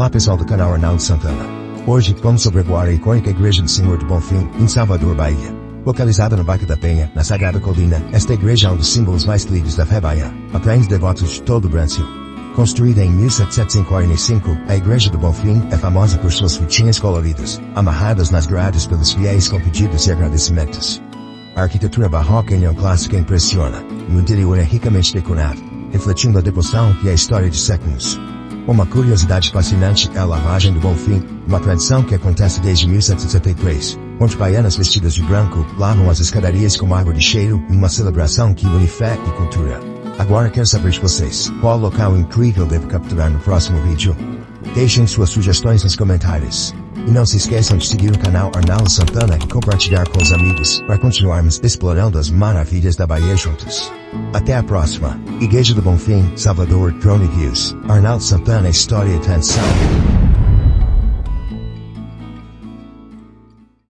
Olá pessoal do canal Arnaldo Santana. Hoje, vamos sobrevoar a icônica Igreja do Senhor de Bonfim, em Salvador, Bahia. Localizada no bairro da Penha, na Sagrada Colina, esta igreja é um dos símbolos mais queridos da fé baiana, atraindo devotos de todo o Brasil. Construída em 1745, a Igreja do Bonfim é famosa por suas frutinhas coloridas, amarradas nas grades pelos fiéis com pedidos e agradecimentos. A arquitetura barroca e neoclássica impressiona, e o interior é ricamente decorado, refletindo a devoção e a história de séculos. Uma curiosidade fascinante é a lavagem do Bonfim, uma tradição que acontece desde 1763, onde baianas vestidas de branco lavam as escadarias com água de cheiro em uma celebração que une fé e cultura. Agora quero saber de vocês, qual local incrível devo capturar no próximo vídeo? Deixem suas sugestões nos comentários. E não se esqueçam de seguir o canal Arnaldo Santana e compartilhar com os amigos, para continuarmos explorando as maravilhas da Bahia juntos. Até a próxima. Igreja do Bonfim, Salvador, Drone Views. Arnaldo Santana, História e Atenção.